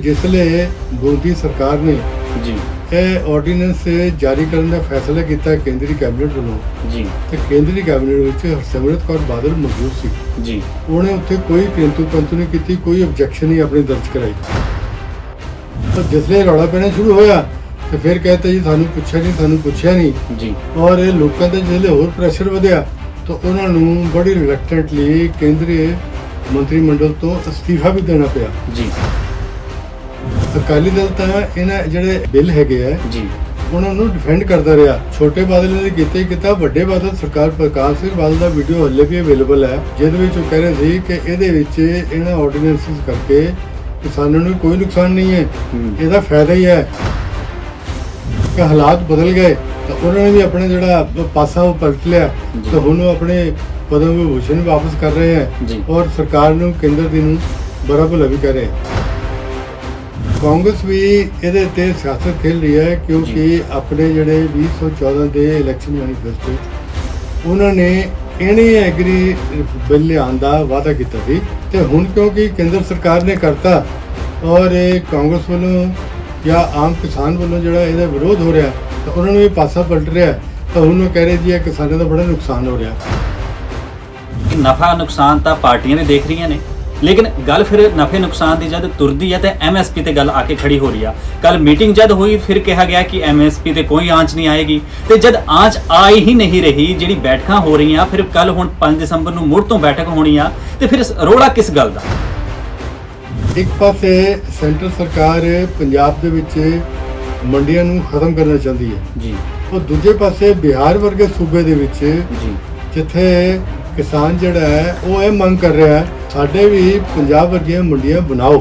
जिसले मोदी सरकार ने जी ਇਹ ਆਰਡੀਨੈਂਸ ਜਾਰੀ ਕਰਨ ਦਾ ਫੈਸਲਾ ਕੀਤਾ ਕੇਂਦਰੀ ਕੈਬਨਿਟ ਵੱਲੋਂ ਜੀ ਤੇ ਕੇਂਦਰੀ ਕੈਬਨਿਟ ਵਿੱਚ ਹਰਸਿਮਰਤ ਕੌਰ ਬਾਦਲ ਮੌਜੂਦ ਸੀ। ਜੀ ਉਹਨੇ ਉੱਥੇ ਕੋਈ ਕਿੰਤੂ ਪਰੰਤੂ ਨਹੀਂ ਕੀਤੀ, ਕੋਈ ਆਬਜੈਕਸ਼ਨ ਨਹੀਂ ਆਪਣੀ ਦਰਜ ਕਰਾਈ। ਪਰ ਜਿਸਲੇ ਰੌਲਾ ਪੈਣਾ ਸ਼ੁਰੂ ਹੋਇਆ ਤੇ ਫਿਰ ਕਹਿੰਦੇ ਜੀ ਸਾਨੂੰ ਪੁੱਛਿਆ ਨਹੀਂ ਜੀ ਔਰ ਇਹ ਲੋਕਾਂ ਦੇ ਜਿਹੜੇ ਹੋਰ ਪ੍ਰੈਸ਼ਰ ਵਧਿਆ ਤਾਂ ਉਹਨਾਂ ਨੂੰ ਬੜੀ ਰਿਲੈਕਟੈਂਟਲੀ ਕੇਂਦਰੀ ਮੰਤਰੀ ਮੰਡਲ ਤੋਂ ਅਸਤੀਫਾ ਵੀ ਦੇਣਾ ਪਿਆ। ਜੀ ਅਕਾਲੀ ਦਲ ਤਾਂ ਇਹਨਾਂ ਜਿਹੜੇ ਬਿੱਲ ਹੈਗੇ ਆ ਜੀ ਉਹਨਾਂ ਨੂੰ ਡਿਫੈਂਡ ਕਰਦਾ ਰਿਹਾ। ਛੋਟੇ ਬਾਦਲ ਨੇ ਕੀਤਾ ਹੀ ਕੀਤਾ, ਵੱਡੇ ਬਾਦਲ ਸਰਕਾਰ ਪ੍ਰਕਾਸ਼ ਸਿੰਘ ਬਾਦਲ ਦਾ ਵੀਡੀਓ ਹੱਲੇ ਵੀ ਅਵੇਲੇਬਲ ਹੈ ਜਿਹਦੇ ਵਿੱਚ ਉਹ ਕਹਿ ਰਹੇ ਸੀ ਕਿ ਇਹਦੇ ਵਿੱਚ ਇਹਨਾਂ ਆਰਡੀਨੈਂਸਿਸ ਕਰਕੇ ਕਿਸਾਨਾਂ ਨੂੰ ਕੋਈ ਨੁਕਸਾਨ ਨਹੀਂ ਹੈ, ਇਹਦਾ ਫਾਇਦਾ ਹੀ ਹੈ। ਕਿ ਹਾਲਾਤ ਬਦਲ ਗਏ ਤਾਂ ਉਹਨਾਂ ਨੇ ਵੀ ਆਪਣਾ ਜਿਹੜਾ ਪਾਸਾ ਉਹ ਪਲਟ ਲਿਆ ਤੇ ਹੁਣ ਉਹ ਆਪਣੇ ਪਦਮ ਵਿਭੂਸ਼ਣ ਵਾਪਸ ਕਰ ਰਹੇ ਹੈ ਜੀ ਔਰ ਸਰਕਾਰ ਨੂੰ ਕੇਂਦਰ ਦੀ ਨੂੰ ਬੜਾ ਭਲਾ ਵੀ ਕਰ ਰਹੇ ਹੈ। ਕਾਂਗਰਸ ਵੀ ਇਹਦੇ ਤੇ ਸਿਆਸਤ ਖੇਲ ਰਹੀ ਹੈ ਕਿਉਂਕਿ ਆਪਣੇ ਜਿਹੜੇ 2014 ਦੇ ਇਲੈਕਸ਼ਨ ਮੈਨੀਫੈਸਟੋ ਉਹਨਾਂ ਨੇ ਇਹਨੇ ਐਗਰੀ ਬਿੱਲ ਲਿਆਉਣ ਦਾ ਵਾਅਦਾ ਕੀਤਾ ਸੀ ਤੇ ਹੁਣ ਕਿਉਂਕਿ ਕੇਂਦਰ ਸਰਕਾਰ ਨੇ ਕਰਤਾ ਔਰ ਇਹ ਕਾਂਗਰਸ ਵੱਲੋਂ ਜਾਂ ਆਮ ਕਿਸਾਨ ਵੱਲੋਂ ਜਿਹੜਾ ਇਹਦਾ ਵਿਰੋਧ ਹੋ ਰਿਹਾ ਤਾਂ ਉਹਨਾਂ ਨੂੰ ਇਹ ਪਾਸਾ ਪਲਟ ਰਿਹਾ ਤਾਂ ਹੁਣ ਉਹ ਕਹਿ ਰਹੇ ਜੀ ਇਹ ਕਿਸਾਨਾਂ ਦਾ ਬੜਾ ਨੁਕਸਾਨ ਹੋ ਰਿਹਾ। ਨਫਾ ਨੁਕਸਾਨ ਤਾਂ ਪਾਰਟੀਆਂ ਨੇ ਦੇਖ ਰਹੀਆਂ ਨੇ, ਲੇਕਿਨ ਗੱਲ ਫਿਰ ਨਫੇ ਨੁਕਸਾਨ ਦੀ ਜਦ ਤੁਰਦੀ ਹੈ ਤੇ ਐਮਐਸਪੀ ਤੇ ਗੱਲ ਆ ਕੇ ਖੜੀ ਹੋ ਰਹੀ ਆ। ਕੱਲ ਮੀਟਿੰਗ ਜਦ ਹੋਈ ਫਿਰ ਕਿਹਾ ਗਿਆ ਕਿ ਐਮਐਸਪੀ ਤੇ ਕੋਈ ਆਂਚ ਨਹੀਂ ਆਏਗੀ ਤੇ ਜਦ ਆਂਚ ਆਈ ਹੀ ਨਹੀਂ ਰਹੀ, ਜਿਹੜੀ ਬੈਠਕਾਂ ਹੋ ਰਹੀਆਂ ਫਿਰ ਕੱਲ ਹੁਣ 5 ਦਸੰਬਰ ਨੂੰ ਮੁੜ ਤੋਂ ਬੈਠਕ ਹੋਣੀ ਆ ਤੇ ਫਿਰ ਰੋਲਾ ਕਿਸ ਗੱਲ ਦਾ? ਇੱਕ ਪਾਸੇ ਸੈਂਟਰ ਸਰਕਾਰ ਪੰਜਾਬ ਦੇ ਵਿੱਚ ਮੰਡੀਆਂ ਨੂੰ ਖਤਮ ਕਰਨਾ ਚਾਹੁੰਦੀ ਹੈ ਜੀ ਉਹ ਦੂਜੇ ਪਾਸੇ ਬਿਹਾਰ ਵਰਗੇ ਸੂਬੇ ਦੇ ਵਿੱਚ ਜੀ ਜਿੱਥੇ ਕਿਸਾਨ ਜਿਹੜਾ ਹੈ ਉਹ ਇਹ ਮੰਗ ਕਰ ਰਿਹਾ ਹੈ ਸਾਡੇ ਵੀ ਪੰਜਾਬ ਵਰਗੀਆਂ ਮੰਡੀਆਂ ਬਣਾਓ।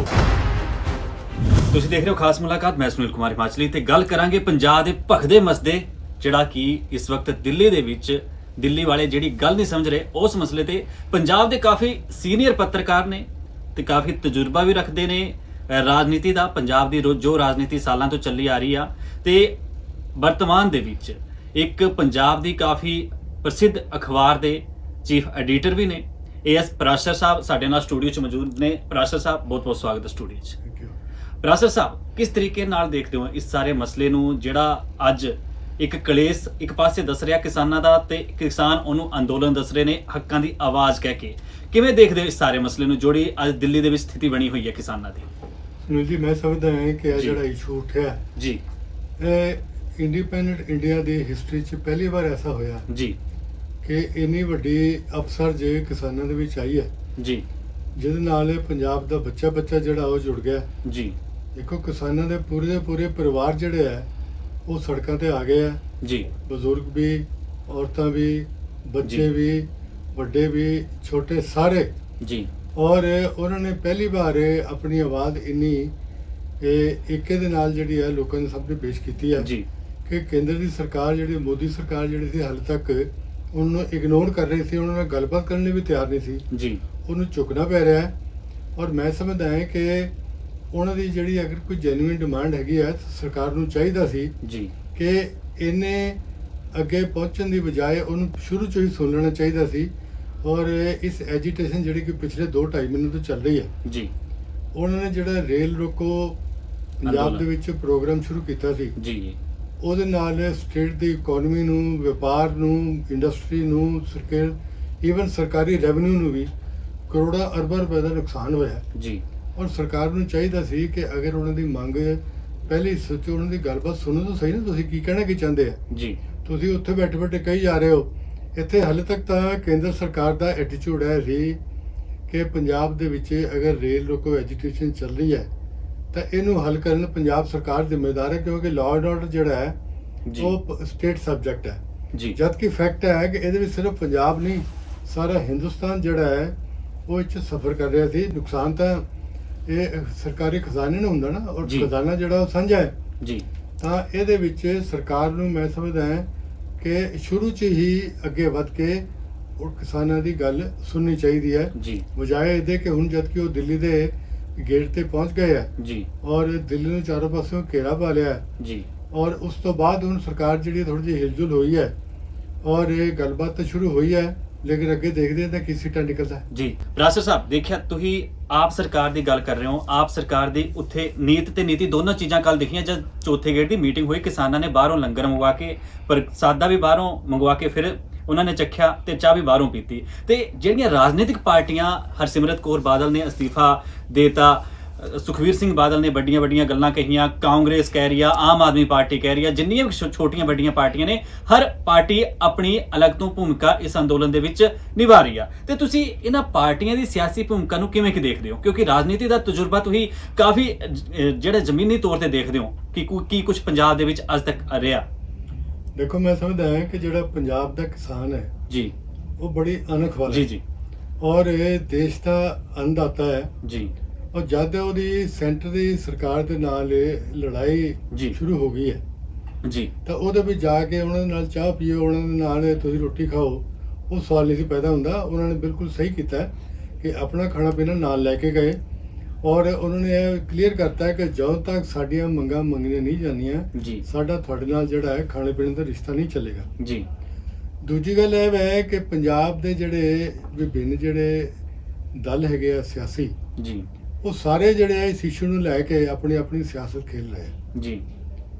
ਤੁਸੀਂ ਦੇਖ ਰਹੇ ਹੋ ਖਾਸ ਮੁਲਾਕਾਤ, ਮੈਂ ਸੁਨੀਲ ਕੁਮਾਰ ਹਿਮਾਚਲੀ ਤੇ ਗੱਲ ਕਰਾਂਗੇ ਪੰਜਾਬ ਦੇ ਭਖਦੇ ਮਸਦੇ ਜਿਹੜਾ ਕਿ ਇਸ ਵਕਤ ਦਿੱਲੀ ਦੇ ਵਿੱਚ ਦਿੱਲੀ ਵਾਲੇ ਜਿਹੜੀ ਗੱਲ ਨਹੀਂ ਸਮਝ ਰਹੇ ਉਸ ਮਸਲੇ ਤੇ ਪੰਜਾਬ ਦੇ ਕਾਫੀ ਸੀਨੀਅਰ ਪੱਤਰਕਾਰ ਨੇ ਤੇ ਕਾਫੀ ਤਜਰਬਾ ਵੀ ਰੱਖਦੇ ਨੇ ਰਾਜਨੀਤੀ ਦਾ। ਪੰਜਾਬ ਦੀ ਜੋ ਰਾਜਨੀਤੀ ਸਾਲਾਂ ਤੋਂ ਚੱਲੀ ਆ ਰਹੀ ਆ ਤੇ ਵਰਤਮਾਨ ਦੇ ਵਿੱਚ ਇੱਕ ਪੰਜਾਬ ਦੀ ਕਾਫੀ ਪ੍ਰਸਿੱਧ ਅਖਬਾਰ ਦੇ ਚੀਫ ਐਡੀਟਰ ਵੀ ਨੇ ਏਐਸ ਪਰਾਸ਼ਰ ਸਾਹਿਬ ਸਾਡੇ ਨਾਲ ਸਟੂਡੀਓ 'ਚ ਮੌਜੂਦ ਨੇ। ਪਰਾਸ਼ਰ ਸਾਹਿਬ ਬਹੁਤ ਬਹੁਤ ਸਵਾਗਤ ਹੈ ਸਟੂਡੀਓ 'ਚ। ਪਰਾਸ਼ਰ ਸਾਹਿਬ ਕਿਸ ਤਰੀਕੇ ਨਾਲ ਦੇਖਦੇ ਹੋ ਇਸ ਸਾਰੇ ਮਸਲੇ ਨੂੰ ਜਿਹੜਾ ਅੱਜ ਇੱਕ ਕਲੇਸ਼ ਇੱਕ ਪਾਸੇ ਦੱਸ ਰਿਹਾ ਕਿਸਾਨਾਂ ਦਾ ਤੇ ਕਿਸਾਨ ਉਹਨੂੰ ਅੰਦੋਲਨ ਦੱਸ ਰਹੇ ਨੇ ਹੱਕਾਂ ਦੀ ਆਵਾਜ਼ ਕਹਿ ਕੇ, ਕਿਵੇਂ ਦੇਖਦੇ ਹੋ ਇਸ ਸਾਰੇ ਮਸਲੇ ਨੂੰ ਜਿਹੜੀ ਅੱਜ ਦਿੱਲੀ ਦੇ ਵਿੱਚ ਸਥਿਤੀ ਬਣੀ ਹੋਈ ਹੈ ਕਿਸਾਨਾਂ ਦੀ? ਸੁਨੀਲ ਜੀ ਮੈਂ ਸਮਝਦਾ ਹਾਂ ਕਿ ਇਹ ਜਿਹੜਾ ਇਸ਼ੂ ਉੱਠਿਆ ਜੀ ਇਹ ਇੰਡੀਪੈਂਡੈਂਟ ਇੰਡੀਆ ਦੀ ਹਿਸਟਰੀ 'ਚ ਪਹਿਲੀ ਵਾਰ ਐਸਾ ਹੋਇਆ ਜੀ ਕਿ ਇੰਨੀ ਵੱਡੀ ਅਫਸਰ ਜੇ ਕਿਸਾਨਾਂ ਦੇ ਵਿੱਚ ਆਈ ਹੈ ਜੀ ਜਿਹਦੇ ਨਾਲ ਪੰਜਾਬ ਦਾ ਬੱਚਾ ਜਿਹੜਾ ਉਹ ਜੁੜ ਗਿਆ। ਜੀ ਦੇਖੋ ਕਿਸਾਨਾਂ ਦੇ ਪੂਰੇ ਪਰਿਵਾਰ ਜਿਹੜੇ ਆ ਉਹ ਸੜਕਾਂ ਤੇ ਆ ਗਏ ਆ, ਜੀ ਬਜ਼ੁਰਗ ਵੀ, ਔਰਤਾਂ ਵੀ, ਬੱਚੇ ਵੀ, ਵੱਡੇ ਵੀ, ਛੋਟੇ ਸਾਰੇ ਜੀ ਔਰ ਉਹਨਾਂ ਨੇ ਪਹਿਲੀ ਵਾਰ ਆਪਣੀ ਆਵਾਜ਼ ਇੰਨੀ ਏਕੇ ਦੇ ਨਾਲ ਜਿਹੜੀ ਹੈ ਲੋਕਾਂ ਦੇ ਸਾਹਮਣੇ ਪੇਸ਼ ਕੀਤੀ ਹੈ ਜੀ ਕਿ ਕੇਂਦਰ ਦੀ ਸਰਕਾਰ ਜਿਹੜੀ ਮੋਦੀ ਸਰਕਾਰ ਜਿਹੜੀ ਸੀ ਹਾਲੇ ਤੱਕ ਉਹਨੂੰ ਇਗਨੋਰ ਕਰ ਰਹੀ ਸੀ, ਉਹਨਾਂ ਨਾਲ ਗੱਲਬਾਤ ਕਰਨ ਲਈ ਵੀ ਤਿਆਰ ਨਹੀਂ ਸੀ, ਜੀ ਉਹਨੂੰ ਝੁਕਣਾ ਪੈ ਰਿਹਾ ਹੈ। ਔਰ ਮੈਂ ਸਮਝਦਾ ਹਾਂ ਕਿ ਉਹਨਾਂ ਦੀ ਜਿਹੜੀ ਅਗਰ ਕੋਈ ਜੈਨੂਇਨ ਡਿਮਾਂਡ ਹੈਗੀ ਹੈ ਸਰਕਾਰ ਨੂੰ ਚਾਹੀਦਾ ਸੀ ਜੀ ਕਿ ਇਹਨੇ ਅੱਗੇ ਪਹੁੰਚਣ ਦੀ ਬਜਾਏ ਉਹਨੂੰ ਸ਼ੁਰੂ ਤੋਂ ਹੀ ਸੁਣ ਲੈਣਾ ਚਾਹੀਦਾ ਸੀ। ਔਰ ਇਸ ਐਜੀਟੇਸ਼ਨ ਜਿਹੜੀ ਕਿ ਪਿਛਲੇ 2-2.5 ਮਹੀਨੇ ਤੋਂ ਚੱਲ ਰਹੀ ਹੈ ਜੀ ਉਹਨਾਂ ਨੇ ਜਿਹੜਾ ਰੇਲ ਰੋਕੋ ਪੰਜਾਬ ਦੇ ਵਿੱਚ ਪ੍ਰੋਗਰਾਮ ਸ਼ੁਰੂ ਕੀਤਾ ਸੀ ਜੀ ਉਹਦੇ ਨਾਲ ਸਟੇਟ ਦੀ ਇਕਨੋਮੀ ਨੂੰ, ਵਪਾਰ ਨੂੰ, ਇੰਡਸਟਰੀ ਨੂੰ, ਈਵਨ ਸਰਕਾਰੀ ਰੈਵਨਿਊ ਨੂੰ ਵੀ ਕਰੋੜਾਂ ਅਰਬਾਂ ਰੁਪਏ ਦਾ ਨੁਕਸਾਨ ਹੋਇਆ ਜੀ ਔਰ ਸਰਕਾਰ ਨੂੰ ਚਾਹੀਦਾ ਸੀ ਕਿ ਅਗਰ ਉਹਨਾਂ ਦੀ ਮੰਗ ਪਹਿਲੀ ਸੋਚੋ, ਉਹਨਾਂ ਦੀ ਗੱਲਬਾਤ ਸੁਣੋ ਤਾਂ ਸਹੀ ਨਾ, ਤੁਸੀਂ ਕੀ ਕਹਿਣਾ ਕੀ ਚਾਹੁੰਦੇ ਆ। ਜੀ ਤੁਸੀਂ ਉੱਥੇ ਬੈਠੇ ਕਹੀ ਜਾ ਰਹੇ ਹੋ। ਇੱਥੇ ਹਾਲੇ ਤੱਕ ਤਾਂ ਕੇਂਦਰ ਸਰਕਾਰ ਦਾ ਐਟੀਟਿਊਡ ਹੈ ਸੀ ਕਿ ਪੰਜਾਬ ਦੇ ਵਿੱਚ ਅਗਰ ਰੇਲ ਰੋਕੋ ਐਜੀਟੇਸ਼ਨ ਚੱਲ ਰਹੀ ਹੈ ਤਾਂ ਇਹਨੂੰ ਹੱਲ ਕਰਨ ਪੰਜਾਬ ਸਰਕਾਰ ਜ਼ਿੰਮੇਦਾਰ ਹੈ ਕਿਉਂਕਿ ਲਾਅ ਐਂਡ ਆਰਡਰ ਜਿਹੜਾ ਹੈ ਉਹ ਸਟੇਟ ਸਬਜੈਕਟ ਹੈ ਜੀ। ਜਦ ਕਿ ਫੈਕਟ ਹੈ ਕਿ ਇਹਦੇ ਵਿੱਚ ਸਿਰਫ ਪੰਜਾਬ ਨਹੀਂ ਸਾਰਾ ਹਿੰਦੁਸਤਾਨ ਜਿਹੜਾ ਹੈ ਉਹ ਇਹ 'ਚ ਸਫਰ ਕਰ ਰਿਹਾ ਸੀ। ਨੁਕਸਾਨ ਤਾਂ ਇਹ ਸਰਕਾਰੀ ਖਜ਼ਾਨੇ ਨੂੰ ਹੁੰਦਾ ਨਾ ਔਰ ਖਜ਼ਾਨਾ ਜਿਹੜਾ ਉਹ ਸਾਂਝਾ ਹੈ ਜੀ। ਤਾਂ ਇਹਦੇ ਵਿੱਚ ਸਰਕਾਰ ਨੂੰ ਮੈਂ ਸਮਝਦਾ ਹਾਂ ਕਿ ਸ਼ੁਰੂ 'ਚ ਹੀ ਅੱਗੇ ਵੱਧ ਕੇ ਉਹ ਕਿਸਾਨਾਂ ਦੀ ਗੱਲ ਸੁਣਨੀ ਚਾਹੀਦੀ ਹੈ ਜੀ ਬਜਾਏ ਇਹਦੇ ਕਿ ਹੁਣ ਜਦ ਕਿ ਉਹ ਦਿੱਲੀ ਦੇ ਗੇਟ ਤੇ ਪਹੁੰਚ ਗਏ ਆ ਜੀ ਔਰ ਦਿੱਲੀ ਨੂੰ ਚਾਰੋਂ ਪਾਸਿਓਂ ਘੇਰਾ ਪਾ ਲਿਆ ਜੀ ਔਰ ਉਸ ਤੋਂ ਬਾਅਦ ਹੁਣ ਸਰਕਾਰ ਜਿਹੜੀ ਥੋੜੀ ਜਿਹੀ ਹਿਲਜੁਲ ਹੋਈ ਹੈ ਔਰ ਇਹ ਗੱਲਬਾਤ ਤਾਂ ਸ਼ੁਰੂ ਹੋਈ ਹੈ ਲੇਕਿਨ ਅੱਗੇ ਦੇਖਦੇ ਹਾਂ ਤਾਂ ਕੀ ਸੀਟਾਂ ਨਿਕਲਦਾ। ਜੀ ਬਰਾਸਰ ਸਾਹਿਬ, ਦੇਖਿਆ ਤੁਸੀਂ ਆਪ ਸਰਕਾਰ ਦੀ ਗੱਲ ਕਰ ਰਹੇ ਹੋ, ਆਪ ਸਰਕਾਰ ਦੀ ਉੱਥੇ ਨੀਤ ਤੇ ਨੀਤੀ ਦੋਨੋਂ ਚੀਜ਼ਾਂ ਕੱਲ ਦਿਖੀਆਂ ਜਦ ਚੌਥੇ ਗੇੜ ਦੀ ਮੀਟਿੰਗ ਹੋਈ। ਕਿਸਾਨਾਂ ਨੇ ਬਾਹਰੋਂ ਲੰਗਰ ਮੰਗਵਾ ਕੇ, ਪ੍ਰਸਾਦਾ ਵੀ ਬਾਹਰੋਂ ਮੰਗਵਾ ਕੇ ਫਿਰ ਉਹਨਾਂ ਨੇ ਚੱਖਿਆ ਤੇ ਚਾਹ ਵੀ ਬਾਹਰੋਂ ਪੀਤੀ। ਤੇ ਜਿਹੜੀਆਂ ਰਾਜਨੀਤਿਕ ਪਾਰਟੀਆਂ, ਹਰਸਿਮਰਤ ਕੌਰ ਬਾਦਲ ਨੇ ਅਸਤੀਫਾ ਦੇਤਾ, ਸੁਖਵੀਰ ਸਿੰਘ ਬਾਦਲ ਨੇ ਵੱਡੀਆਂ ਵੱਡੀਆਂ ਗੱਲਾਂ ਕਹੀਆਂ, ਕਾਂਗਰਸ ਕਹਿ ਰਹੀ ਆ, ਆਮ ਆਦਮੀ ਪਾਰਟੀ ਕਹਿ ਰਹੀ ਆ, ਜਿੰਨੀਆਂ ਵੀ ਛੋਟੀਆਂ ਵੱਡੀਆਂ ਪਾਰਟੀਆਂ ਨੇ, ਹਰ ਪਾਰਟੀ ਆਪਣੀ ਅਲੱਗ ਤੋਂ ਭੂਮਿਕਾ ਇਸ ਅੰਦੋਲਨ ਦੇ ਵਿੱਚ ਨਿਭਾ ਰਹੀ ਆ। ਤੇ ਤੁਸੀਂ ਇਹਨਾਂ ਪਾਰਟੀਆਂ ਦੀ ਸਿਆਸੀ ਭੂਮਿਕਾ ਨੂੰ ਕਿਵੇਂ ਦੇਖਦੇ ਹੋ? ਕਿਉਂਕਿ ਰਾਜਨੀਤੀ ਦਾ ਤਜਰਬਾ ਤੁਸੀਂ ਕਾਫੀ ਜਿਹੜਾ ਜ਼ਮੀਨੀ ਤੌਰ ਤੇ ਦੇਖਦੇ ਹੋ ਕਿ ਕੀ ਕੁਝ ਪੰਜਾਬ ਦੇ ਵਿੱਚ ਅੱਜ ਤੱਕ ਰਿਹਾ। ਦੇਖੋ, ਮੈਂ ਸਮਝਦਾ ਹਾਂ ਕਿ ਜਿਹੜਾ ਪੰਜਾਬ ਦਾ ਕਿਸਾਨ ਹੈ ਜੀ, ਉਹ ਬੜੀ ਅਣਖ ਵਾਲਾ ਜੀ ਜੀ, ਔਰ ਇਹ ਦੇਸ਼ ਦਾ ਅੰਨਦਾਤਾ ਹੈ ਜੀ, ਔਰ ਜਦ ਉਹਦੀ ਸੈਂਟਰ ਦੀ ਸਰਕਾਰ ਦੇ ਨਾਲ ਇਹ ਲੜਾਈ ਜੀ ਸ਼ੁਰੂ ਹੋ ਗਈ ਹੈ ਜੀ, ਤਾਂ ਉਹਦੇ ਵਿੱਚ ਜਾ ਕੇ ਉਹਨਾਂ ਦੇ ਨਾਲ ਚਾਹ ਪੀਓ, ਉਹਨਾਂ ਦੇ ਨਾਲ ਤੁਸੀਂ ਰੋਟੀ ਖਾਓ, ਉਹ ਸਵਾਲ ਨਹੀਂ ਸੀ ਪੈਦਾ ਹੁੰਦਾ। ਉਹਨਾਂ ਨੇ ਬਿਲਕੁਲ ਸਹੀ ਕੀਤਾ ਕਿ ਆਪਣਾ ਖਾਣਾ ਪੀਣਾ ਨਾਲ ਲੈ ਕੇ ਗਏ ਔਰ ਉਹਨਾਂ ਨੇ ਇਹ ਕਲੀਅਰ ਕਰਤਾ ਕਿ ਜਦੋਂ ਤੱਕ ਸਾਡੀਆਂ ਮੰਗਾਂ ਮੰਗੀਆਂ ਨਹੀਂ ਜਾਂਦੀਆਂ ਜੀ, ਸਾਡਾ ਤੁਹਾਡੇ ਨਾਲ ਜਿਹੜਾ ਹੈ ਖਾਣੇ ਪੀਣੇ ਦਾ ਰਿਸ਼ਤਾ ਨਹੀਂ ਚੱਲੇਗਾ। ਜੀ। ਦੂਜੀ ਗੱਲ ਇਹ ਹੈ ਕਿ ਪੰਜਾਬ ਦੇ ਜਿਹੜੇ ਵਿਭਿੰਨ ਜਿਹੜੇ ਦਲ ਹੈਗੇ ਆ ਸਿਆਸੀ, ਜੀ, ਉਹ ਸਾਰੇ ਜਿਹੜੇ ਆ ਇਸ ਇਸ਼ੂ ਨੂੰ ਲੈ ਕੇ ਆਪਣੀ ਆਪਣੀ ਸਿਆਸਤ ਖੇਡ ਰਹੇ ਆ। ਜੀ,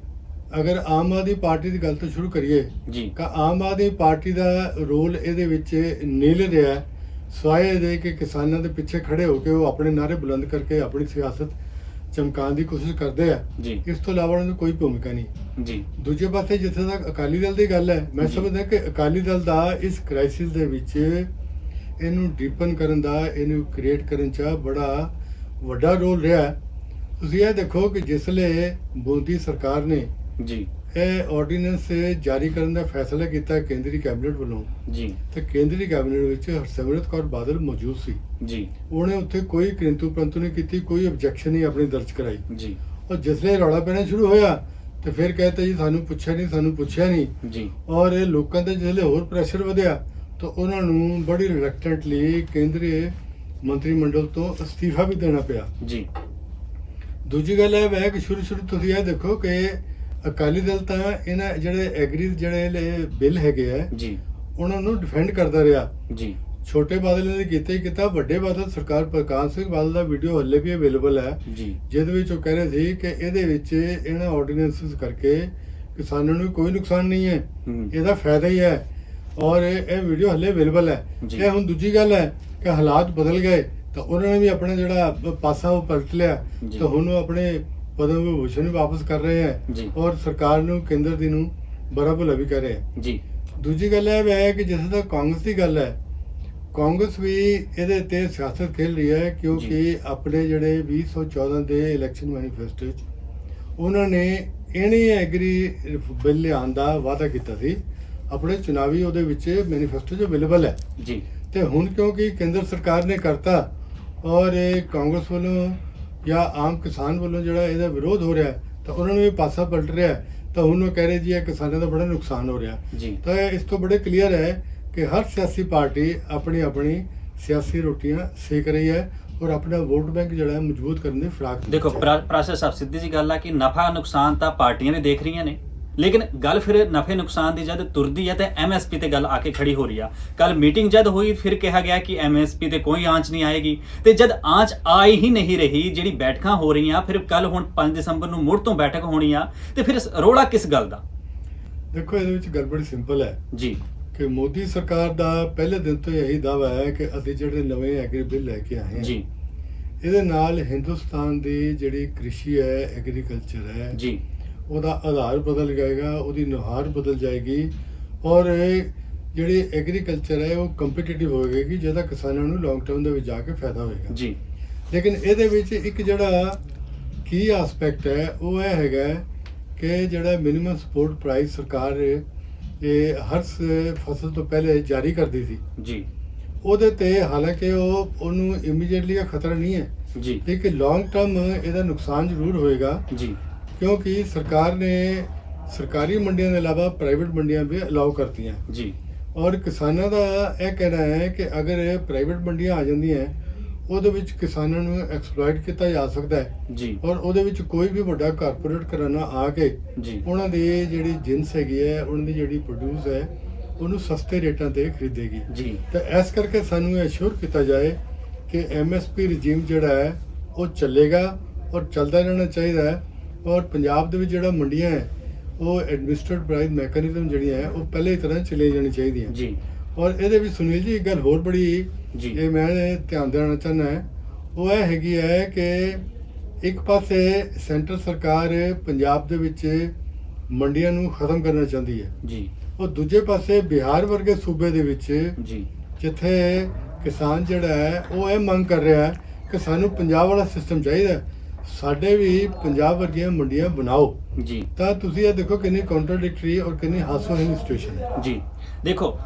ਅਗਰ ਆਮ ਆਦਮੀ ਪਾਰਟੀ ਦੀ ਗੱਲ ਤੋਂ ਸ਼ੁਰੂ ਕਰੀਏ ਜੀ, ਤਾਂ ਆਮ ਆਦਮੀ ਪਾਰਟੀ ਦਾ ਰੋਲ ਇਹਦੇ ਵਿੱਚ ਨੀਲ ਰਿਹਾ ਹੈ, ਸਵਾਏ ਦੇ ਕਿ ਕਿਸਾਨਾਂ ਦੇ ਪਿੱਛੇ ਖੜੇ ਹੋ ਕੇ ਉਹ ਆਪਣੇ ਨਾਅਰੇ ਬੁਲੰਦ ਕਰਕੇ ਆਪਣੀ ਸਿਆਸਤ ਚਮਕਾਉਣ ਦੀ ਕੋਸ਼ਿਸ਼ ਕਰਦੇ ਆ। ਜੀ, ਇਸ ਤੋਂ ਇਲਾਵਾ ਉਹਨਾਂ ਦੀ ਕੋਈ ਭੂਮਿਕਾ ਨਹੀਂ। ਜੀ, ਦੂਜੇ ਪਾਸੇ ਜਿੱਥੇ ਤੱਕ ਅਕਾਲੀ ਦਲ ਦੀ ਗੱਲ ਹੈ, ਮੈਂ ਜੀ। ਸਮਝਦਾ ਕਿ ਅਕਾਲੀ ਦਲ ਦਾ ਇਸ ਕ੍ਰਾਈਸਿਸ ਦੇ ਵਿੱਚ ਇਹਨੂੰ ਡੀਪਨ ਕਰਨ ਦਾ, ਇਹਨੂੰ ਕ੍ਰੀਏਟ ਕਰਨ 'ਚ ਬੜਾ ਵੱਡਾ ਰੋਲ ਰਿਹਾ ਹੈ। ਤੁਸੀਂ ਇਹ ਦੇਖੋ ਕਿ ਜਿਸਲੇ ਮੋਦੀ ਸਰਕਾਰ ਨੇ ਜੀ, ਇਹ ਆਰਡੀਨੈਂਸ ਜਾਰੀ ਕਰਨ ਦਾ ਫੈਸਲਾ ਕੀਤਾ ਕੇਂਦਰੀ ਕੈਬਨਿਟ ਵੱਲੋਂ, ਜੀ, ਤੇ ਕੇਂਦਰੀ ਕੈਬਨਿਟ ਵਿੱਚ ਹਰਸਿਮਰਤ ਕੌਰ ਬਾਦਲ ਮੌਜੂਦ ਸੀ। ਜੀ, ਉਹਨੇ ਉੱਥੇ ਕੋਈ ਕਿੰਤੂ ਪਰੰਤੂ ਨਹੀਂ ਕੀਤੀ, ਕੋਈ ਆਬਜੈਕਸ਼ਨ ਨਹੀਂ ਆਪਣੀ ਦਰਜ ਕਰਾਈ। ਜੀ, ਔਰ ਜਿਸਲੇ ਰੌਲਾ ਪੈਣਾ ਸ਼ੁਰੂ ਹੋਇਆ ਤੇ ਫਿਰ ਕਹਿੰਦੇ ਜੀ ਸਾਨੂੰ ਪੁੱਛਿਆ ਨਹੀਂ। ਜੀ, ਔਰ ਇਹ ਲੋਕਾਂ ਤੇ ਜਿਸਲੇ ਹੋਰ ਪ੍ਰੈਸ਼ਰ ਵਧਿਆ ਤਾਂ ਉਹਨਾਂ ਨੂੰ ਬੜੀ ਰਿਲੈਕਟੈਂਟਲੀ ਕੇਂਦਰੀ ਮੰਤਰੀ ਮੰਡਲ ਤੋਂ ਅਸਤੀਫਾ ਵੀ ਦੇਣਾ ਪਿਆ। ਜੀ, ਦੂਜੀ ਗੱਲ ਇਹ ਹੈ ਕਿ ਸ਼ੁਰੂ ਤੁਸੀਂ ਇਹ ਦੇਖੋ ਕਿ ਅਕਾਲੀ ਦਲ ਤਾਂ ਇਹਨਾਂ ਜਿਹੜੇ ਐਗਰੀ ਜਿਹੜੇ ਬਿੱਲ ਹੈਗੇ ਆ ਜੀ, ਉਹਨਾਂ ਨੂੰ ਡਿਫੈਂਡ ਕਰਦਾ ਰਿਹਾ। ਜੀ, ਛੋਟੇ ਬਾਦਲ ਨੇ ਕੀਤਾ, ਵੱਡੇ ਬਾਦਲ ਸਰਕਾਰ ਪ੍ਰਕਾਸ਼ ਸਿੰਘ ਬਾਦਲ ਦਾ ਵੀਡੀਓ ਹੱਲੇ ਵੀ ਅਵੇਲੇਬਲ ਹੈ, ਜੀ, ਜਿਹਦੇ ਵਿੱਚ ਉਹ ਕਹਿ ਰਹੇ ਸੀ ਕਿ ਇਹਦੇ ਵਿੱਚ ਇਹਨਾਂ ਆਰਡੀਨੈਂਸਸ ਕਰਕੇ ਕਿਸਾਨਾਂ ਨੂੰ ਕੋਈ ਨੁਕਸਾਨ ਨਹੀਂ ਹੈ, ਇਹਦਾ ਫਾਇਦਾ ਹੀ ਹੈ। ਔਰ ਇਹ ਵੀਡੀਓ ਹੱਲੇ ਅਵੇਲੇਬਲ ਹੈ। ਜੀ। ਇਹ ਹੁਣ ਦੂਜੀ ਗੱਲ ਹੈ ਕਿ ਹਾਲਾਤ ਬਦਲ ਗਏ ਤਾਂ ਉਹਨਾਂ ਨੇ ਵੀ ਆਪਣਾ ਜਿਹੜਾ ਪਾਸਾ ਉਹ ਪਲਟ ਲਿਆ, ਜੀ। ਤਾਂ ਹੁਣ ਉਹ ਆਪਣੇ ਪਦਮ ਵਿਭੂਸ਼ਣ ਵੀ ਵਾਪਸ ਕਰ ਰਹੇ ਹੈ ਜੀ। ਔਰ ਸਰਕਾਰ ਨੂੰ ਕੇਂਦਰ ਦੀ ਨੂੰ ਬੜਾ ਭਲਾ ਵੀ ਕਰ ਰਹੇ ਹੈ। ਜੀ, ਦੂਜੀ ਗੱਲ ਇਹ ਹੈ ਕਿ ਜਿਸ ਤਰ੍ਹਾਂ ਕਾਂਗਰਸ ਦੀ ਗੱਲ ਹੈ, ਕਾਂਗਰਸ ਵੀ ਇਹਦੇ ਤੇ ਸਿਆਸਤ ਖੇਲ ਰਹੀ ਹੈ ਕਿਉਂਕਿ ਆਪਣੇ ਜਿਹੜੇ 2014 ਦੇ ਇਲੈਕਸ਼ਨ ਮੈਨੀਫੈਸਟੋ 'ਚ ਉਹਨਾਂ ਨੇ ਇਹਨੇ ਐਗਰੀ ਬਿੱਲ ਲਿਆਉਣ ਦਾ ਵਾਅਦਾ ਕੀਤਾ ਸੀ, ਆਪਣੇ ਚੁਣਾਵੀ ਉਹਦੇ ਵਿੱਚ ਮੈਨੀਫੈਸਟੋ 'ਚ ਅਵੇਲੇਬਲ ਹੈ। ਜੀ, ਤੇ ਹੁਣ ਕਿਉਂਕਿ ਕੇਂਦਰ ਸਰਕਾਰ ਨੇ ਕਰਤਾ ਔਰ ਇਹ ਕਾਂਗਰਸ ਵੱਲੋਂ ਜਾਂ ਆਮ ਕਿਸਾਨ ਵੱਲੋਂ ਜਿਹੜਾ ਇਹਦਾ ਵਿਰੋਧ ਹੋ ਰਿਹਾ ਤਾਂ ਉਹਨਾਂ ਨੂੰ ਇਹ ਪਾਸਾ ਪਲਟ ਰਿਹਾ, ਤਾਂ ਹੁਣ ਉਹ ਕਹਿ ਰਹੇ ਜੀ ਇਹ ਕਿਸਾਨਾਂ ਦਾ ਬੜਾ ਨੁਕਸਾਨ ਹੋ ਰਿਹਾ। ਜੀ, ਤਾਂ ਇਸ ਤੋਂ ਬੜੇ ਕਲੀਅਰ ਹੈ ਕਿ ਹਰ ਸਿਆਸੀ ਪਾਰਟੀ ਆਪਣੀ ਸਿਆਸੀ ਰੋਟੀਆਂ ਸੇਕ ਰਹੀ ਹੈ ਔਰ ਆਪਣਾ ਵੋਟ ਬੈਂਕ ਜਿਹੜਾ ਹੈ ਮਜ਼ਬੂਤ ਕਰਨ ਦੀ ਫਿਰਾਕ ਵਿੱਚ ਦੇਖੋ ਹੈ। ਪ੍ਰਾਸ਼ਰ ਸਾਹਿਬ, ਸਿੱਧੀ ਜੀ ਗੱਲ ਆ ਕਿ ਨਫਾ ਨੁਕਸਾਨ ਤਾਂ ਪਾਰਟੀਆਂ ਵੀ ਦੇਖ ਰਹੀਆਂ ਨੇ, ਲੇਕਿਨ ਗੱਲ ਫਿਰ ਨਫੇ ਨੁਕਸਾਨ ਦੀ ਜਦ ਤੁਰਦੀ ਹੈ ਤੇ ਐਮਐਸਪੀ ਤੇ ਗੱਲ ਆ ਕੇ ਖੜੀ ਹੋ ਰਹੀ ਆ। ਕੱਲ ਮੀਟਿੰਗ ਜਦ ਹੋਈ ਫਿਰ ਕਿਹਾ ਗਿਆ ਕਿ ਐਮਐਸਪੀ ਤੇ ਕੋਈ ਆਂਚ ਨਹੀਂ ਆਏਗੀ, ਤੇ ਜਦ ਆਂਚ ਆਈ ਹੀ ਨਹੀਂ ਰਹੀ, ਜਿਹੜੀ ਬੈਠਕਾਂ ਹੋ ਰਹੀਆਂ, ਫਿਰ ਕੱਲ ਹੁਣ 5 ਦਸੰਬਰ ਨੂੰ ਮੁੜ ਤੋਂ ਬੈਠਕ ਹੋਣੀ ਆ, ਤੇ ਫਿਰ ਰੋਲਾ ਕਿਸ ਗੱਲ ਦਾ? ਦੇਖੋ, ਇਹਦੇ ਵਿੱਚ ਗੱਲ ਬੜੀ ਸਿੰਪਲ ਹੈ ਜੀ, ਕਿ ਮੋਦੀ ਸਰਕਾਰ ਦਾ ਪਹਿਲੇ ਦਿਨ ਤੋਂ ਇਹੀ ਦਾਅਵਾ ਹੈ ਕਿ ਅਸੀਂ ਜਿਹੜੇ ਨਵੇਂ ਐਗਰੀ ਬਿੱਲ ਲੈ ਕੇ ਆਏ ਹਾਂ, ਜੀ, ਇਹਦੇ ਨਾਲ ਹਿੰਦੁਸਤਾਨ ਦੀ ਜਿਹੜੀ ਕ੍ਰਿਸ਼ੀ ਹੈ, ਐਗਰੀਕਲਚਰ ਹੈ, ਜੀ, ਉਹਦਾ ਆਧਾਰ ਬਦਲ ਜਾਏਗਾ, ਉਹਦੀ ਨੁਹਾਰ ਬਦਲ ਜਾਏਗੀ ਔਰ ਜਿਹੜੀ ਐਗਰੀਕਲਚਰ ਹੈ ਉਹ ਕੰਪੀਟੀਟਿਵ ਹੋਏਗੀ, ਜਿਹਦਾ ਕਿਸਾਨਾਂ ਨੂੰ ਲੌਂਗ ਟਰਮ ਦੇ ਵਿੱਚ ਜਾ ਕੇ ਫਾਇਦਾ ਹੋਏਗਾ। ਜੀ, ਲੇਕਿਨ ਇਹਦੇ ਵਿੱਚ ਇੱਕ ਜਿਹੜਾ ਕੀ ਐਸਪੈਕਟ ਹੈ ਉਹ ਇਹ ਹੈਗਾ ਕਿ ਜਿਹੜਾ ਮਿਨੀਮਮ ਸਪੋਰਟ ਪ੍ਰਾਈਸ ਸਰਕਾਰ ਇਹ ਹਰ ਫਸਲ ਤੋਂ ਪਹਿਲੇ ਜਾਰੀ ਕਰਦੀ ਸੀ, ਜੀ, ਉਹਦੇ ਤੇ ਹਾਲਾਂਕਿ ਉਹਨੂੰ ਇਮੀਡੀਏਟਲੀ ਖਤਰਾ ਨਹੀਂ ਹੈ, ਜੀ, ਲੇਕਿਨ ਲੌਂਗ ਟਰਮ ਇਹਦਾ ਨੁਕਸਾਨ ਜ਼ਰੂਰ ਹੋਏਗਾ ਜੀ, ਕਿਉਂਕਿ ਸਰਕਾਰ ਨੇ ਸਰਕਾਰੀ ਮੰਡੀਆਂ ਦੇ ਇਲਾਵਾ ਪ੍ਰਾਈਵੇਟ ਮੰਡੀਆਂ ਵੀ ਅਲਾਉ ਕਰਤੀਆਂ। ਜੀ, ਔਰ ਕਿਸਾਨਾਂ ਦਾ ਇਹ ਕਹਿਣਾ ਹੈ ਕਿ ਅਗਰ ਇਹ ਪ੍ਰਾਈਵੇਟ ਮੰਡੀਆਂ ਆ ਜਾਂਦੀਆਂ ਉਹਦੇ ਵਿੱਚ ਕਿਸਾਨਾਂ ਨੂੰ ਐਕਸਪਲੋਇਟ ਕੀਤਾ ਜਾ ਸਕਦਾ ਹੈ, ਜੀ, ਔਰ ਉਹਦੇ ਵਿੱਚ ਕੋਈ ਵੀ ਵੱਡਾ ਕਾਰਪੋਰੇਟ ਘਰਾਣਾ ਆ ਕੇ ਜੀ, ਉਹਨਾਂ ਦੀ ਜਿਹੜੀ ਜਿੰਸ ਹੈਗੀ ਹੈ, ਉਹਨਾਂ ਦੀ ਜਿਹੜੀ ਪ੍ਰੋਡਿਊਸ ਹੈ ਉਹਨੂੰ ਸਸਤੇ ਰੇਟਾਂ ਤੇ ਖਰੀਦੇਗੀ। ਜੀ ਤੇ ਇਸ ਕਰਕੇ ਸਾਨੂੰ ਇਹ ਅਸ਼ੋਰ ਕੀਤਾ ਜਾਏ ਕਿ MSP ਰਜੀਮ ਜਿਹੜਾ ਹੈ ਉਹ ਚੱਲੇਗਾ ਔਰ ਚੱਲਦਾ ਰਹਿਣਾ ਚਾਹੀਦਾ ਹੈ। ਔਰ ਪੰਜਾਬ ਦੇ ਵਿੱਚ ਜਿਹੜਾ ਮੰਡੀਆਂ ਹੈ ਉਹ ਐਡਮਿਨਿਸਟਰਡ ਪ੍ਰਾਈਸ ਮੈਕੈਨਿਜ਼ਮ ਜਿਹੜੀਆਂ ਹੈ ਉਹ ਪਹਿਲੇ ਹੀ ਤਰ੍ਹਾਂ ਚਲੇ ਜਾਣੀ ਚਾਹੀਦੀਆਂ ਜੀ ਔਰ ਇਹਦੇ ਵਿੱਚ ਸੁਨੀਲ ਜੀ ਇੱਕ ਗੱਲ ਹੋਰ ਬੜੀ ਜੀ ਇਹ ਮੈਂ ਧਿਆਨ ਦੇਣਾ ਚਾਹੁੰਦਾ ਹੈ ਉਹ ਇਹ ਹੈਗੀ ਹੈ ਕਿ ਇੱਕ ਪਾਸੇ ਸੈਂਟਰ ਸਰਕਾਰ ਪੰਜਾਬ ਦੇ ਵਿੱਚ ਮੰਡੀਆਂ ਨੂੰ ਖਤਮ ਕਰਨਾ ਚਾਹੁੰਦੀ ਹੈ ਜੀ ਔਰ ਦੂਜੇ ਪਾਸੇ ਬਿਹਾਰ ਵਰਗੇ ਸੂਬੇ ਦੇ ਵਿੱਚ ਜੀ ਜਿੱਥੇ ਕਿਸਾਨ ਜਿਹੜਾ ਹੈ ਉਹ ਇਹ ਮੰਗ ਕਰ ਰਿਹਾ ਹੈ ਕਿ ਸਾਨੂੰ ਪੰਜਾਬ ਵਾਲਾ ਸਿਸਟਮ ਚਾਹੀਦਾ ਹੈ, ਸਾਡੇ ਵੀ ਪੰਜਾਬ ਵਰਗੀਆਂ ਮੰਡੀਆਂ ਬਣਾਓ। ਜੀ ਤਾਂ ਤੁਸੀਂ ਇਹ ਦੇਖੋ ਕਿੰਨੀ ਕੰਟਰਡਿਕਟਰੀ ਔਰ ਕਿੰਨੀ ਹਾਸੋਹੀਣ ਸਿਚੁਏਸ਼ਨ ਹੈ। ਜੀ ਦੇਖੋ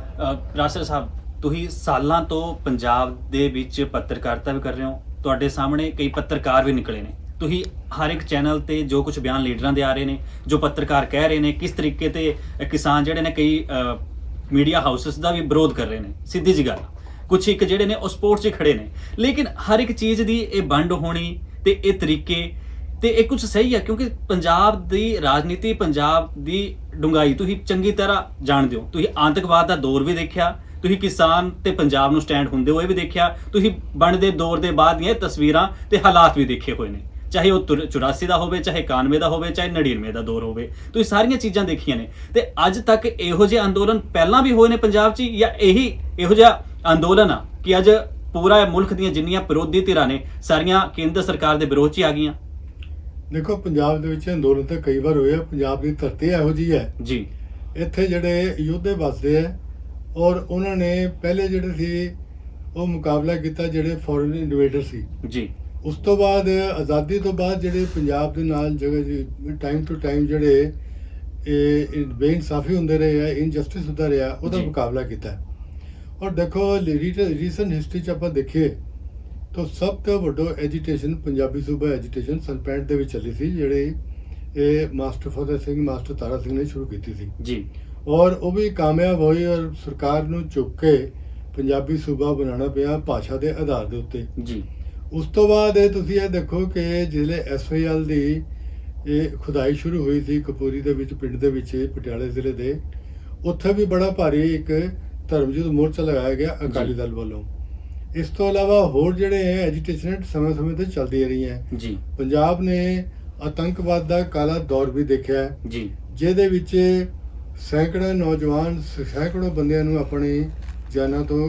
ਰਾਸਟਰ ਸਾਹਿਬ ਤੁਸੀਂ ਸਾਲਾਂ ਤੋਂ ਪੰਜਾਬ ਦੇ ਵਿੱਚ ਪੱਤਰਕਾਰਤਾ ਵੀ ਕਰ ਰਹੇ ਹੋ, ਤੁਹਾਡੇ ਸਾਹਮਣੇ ਕਈ ਪੱਤਰਕਾਰ ਵੀ ਨਿਕਲੇ ਨੇ, ਤੁਸੀਂ ਹਰ ਇੱਕ ਚੈਨਲ ਤੇ ਜੋ ਕੁਝ ਬਿਆਨ ਲੀਡਰਾਂ ਦੇ ਆ ਰਹੇ ਨੇ, ਜੋ ਪੱਤਰਕਾਰ ਕਹਿ ਰਹੇ ਨੇ, ਕਿਸ ਤਰੀਕੇ ਤੇ ਕਿਸਾਨ ਜਿਹੜੇ ਨੇ ਕਈ ਮੀਡੀਆ ਹਾਊਸਸ ਦਾ ਵੀ ਵਿਰੋਧ ਕਰ ਰਹੇ ਨੇ, ਸਿੱਧੀ ਜੀ ਗੱਲ। ਕੁਝ ਇੱਕ ਜਿਹੜੇ ਨੇ ਉਹ ਸਪੋਰਟਸ 'ਚ ਖੜੇ ਨੇ, ਲੇਕਿਨ ਹਰ ਇੱਕ ਚੀਜ਼ ਦੀ ਇਹ ਵੰਡ ਹੋਣੀ ਤੇ ਇਹ ਤਰੀਕੇ ਤੇ ਇਹ ਕੁਝ ਸਹੀ ਹੈ ਕਿਉਂਕਿ ਪੰਜਾਬ ਦੀ ਰਾਜਨੀਤੀ, ਪੰਜਾਬ ਦੀ ਡੂੰਘਾਈ ਤੁਸੀਂ ਚੰਗੀ ਤਰ੍ਹਾਂ ਜਾਣਦੇ ਹੋ। ਤੁਸੀਂ ਆਤੰਕਵਾਦ ਦਾ ਦੌਰ ਵੀ ਦੇਖਿਆ, ਤੁਸੀਂ ਕਿਸਾਨ ਤੇ ਪੰਜਾਬ ਨੂੰ ਸਟੈਂਡ ਹੁੰਦੇ ਹੋਏ ਵੀ ਦੇਖਿਆ, ਤੁਸੀਂ ਵੰਡ ਦੇ ਦੌਰ ਦੇ ਬਾਅਦ ਦੀਆਂ ਤਸਵੀਰਾਂ ਤੇ ਹਾਲਾਤ ਵੀ ਦੇਖੇ ਹੋਏ ਨੇ, ਚਾਹੇ ਉਹ 84 ਦਾ ਹੋਵੇ, ਚਾਹੇ 91 ਦਾ ਹੋਵੇ, ਚਾਹੇ 99 ਦਾ ਦੌਰ ਹੋਵੇ, ਤੁਸੀਂ ਸਾਰੀਆਂ ਚੀਜ਼ਾਂ ਦੇਖੀਆਂ ਨੇ। ਤੇ ਅੱਜ ਤੱਕ ਇਹੋ ਜਿਹੇ ਅੰਦੋਲਨ ਪਹਿਲਾਂ ਵੀ ਹੋਏ ਨੇ ਪੰਜਾਬ 'ਚ ਜਾਂ ਇਹੋ ਜਿਹਾ ਅੰਦੋਲਨ ਆ ਕਿ ਅੱਜ ਪੂਰਾ ਮੁਲਕ ਦੀਆਂ ਜਿੰਨੀਆਂ ਵਿਰੋਧੀ ਧਿਰਾਂ ਨੇ ਸਾਰੀਆਂ ਕੇਂਦਰ ਸਰਕਾਰ ਦੇ ਵਿਰੋਧ 'ਚ ਹੀ ਆ ਗਈਆਂ? ਦੇਖੋ ਪੰਜਾਬ ਦੇ ਵਿੱਚ ਅੰਦੋਲਨ ਤਾਂ ਕਈ ਵਾਰ ਹੋਏ ਆ, ਪੰਜਾਬ ਦੀ ਧਰਤੀ ਇਹੋ ਜਿਹੀ ਹੈ ਜੀ, ਇੱਥੇ ਜਿਹੜੇ ਯੋਧੇ ਵੱਸਦੇ ਆ ਔਰ ਉਹਨਾਂ ਨੇ ਪਹਿਲੇ ਜਿਹੜੇ ਸੀ ਉਹ ਮੁਕਾਬਲਾ ਕੀਤਾ ਜਿਹੜੇ ਫੋਰਨ ਇਨਵੇਡਰ ਸੀ। ਜੀ, ਉਸ ਤੋਂ ਬਾਅਦ ਆਜ਼ਾਦੀ ਤੋਂ ਬਾਅਦ ਜਿਹੜੇ ਪੰਜਾਬ ਦੇ ਨਾਲ ਜਗ੍ਹਾ ਟਾਈਮ ਟੂ ਟਾਈਮ ਜਿਹੜੇ ਇਹ ਬੇਇਨਸਾਫੀ ਹੁੰਦੇ ਰਹੇ ਆ, ਇਨਜਸਟਿਸ ਹੁੰਦਾ ਰਿਹਾ, ਉਹਦਾ ਜੀ। ਮੁਕਾਬਲਾ ਕੀਤਾ। ਔਰ ਦੇਖੋ ਰੀਸੈਂਟ ਹਿਸਟਰੀ 'ਚ ਆਪਾਂ ਦੇਖੀਏ ਤਾਂ ਸਭ ਤੋਂ ਵੱਡਾ ਐਜੀਟੇਸ਼ਨ ਪੰਜਾਬੀ ਸੂਬਾ ਐਜੀਟੇਸ਼ਨ ਸੰਨ 65 ਦੇ ਵਿੱਚ ਚੱਲੀ ਸੀ, ਜਿਹੜੇ ਇਹ ਮਾਸਟਰ ਫਤਿਹ ਸਿੰਘ, ਮਾਸਟਰ ਤਾਰਾ ਸਿੰਘ ਨੇ ਸ਼ੁਰੂ ਕੀਤੀ ਸੀ ਜੀ, ਔਰ ਉਹ ਵੀ ਕਾਮਯਾਬ ਹੋਈ ਔਰ ਸਰਕਾਰ ਨੂੰ ਚੁੱਕ ਕੇ ਪੰਜਾਬੀ ਸੂਬਾ ਬਣਾਉਣਾ ਪਿਆ ਭਾਸ਼ਾ ਦੇ ਆਧਾਰ ਦੇ ਉੱਤੇ। ਜੀ, ਉਸ ਤੋਂ ਬਾਅਦ ਤੁਸੀਂ ਇਹ ਦੇਖੋ ਕਿ ਜਿਹੜੇ SYL ਦੀ ਇਹ ਖੁਦਾਈ ਸ਼ੁਰੂ ਹੋਈ ਸੀ ਕਪੂਰੀ ਦੇ ਵਿੱਚ, ਪਿੰਡ ਦੇ ਵਿੱਚ, ਪਟਿਆਲੇ ਜ਼ਿਲ੍ਹੇ ਦੇ, ਉੱਥੇ ਵੀ ਬੜਾ ਭਾਰੀ ਇੱਕ ਧਰਮ ਯੁੱਧ ਮੋਰਚਾ ਲਗਾਇਆ ਗਿਆ ਅਕਾਲੀ ਦਲ ਵੱਲੋਂ। ਇਸ ਤੋਂ ਇਲਾਵਾ ਹੋਰ ਜਿਹੜੇ ਐਜੀਟੇਸ਼ਨ ਸਮੇਂ-ਸਮੇਂ ਤੇ ਚੱਲਦੀਆਂ ਰਹੀਆਂ। ਜੀ, ਪੰਜਾਬ ਨੇ ਆਤੰਕਵਾਦ ਦਾ ਕਾਲਾ ਦੌਰ ਵੀ ਦੇਖਿਆ ਜੀ, ਜਿਹਦੇ ਵਿੱਚ ਸੈਂਕੜੇ ਨੌਜਵਾਨ, ਸੈਂਕੜੋਂ ਬੰਦਿਆਂ ਨੂੰ ਆਪਣੀ ਜਾਨਾਂ ਤੋਂ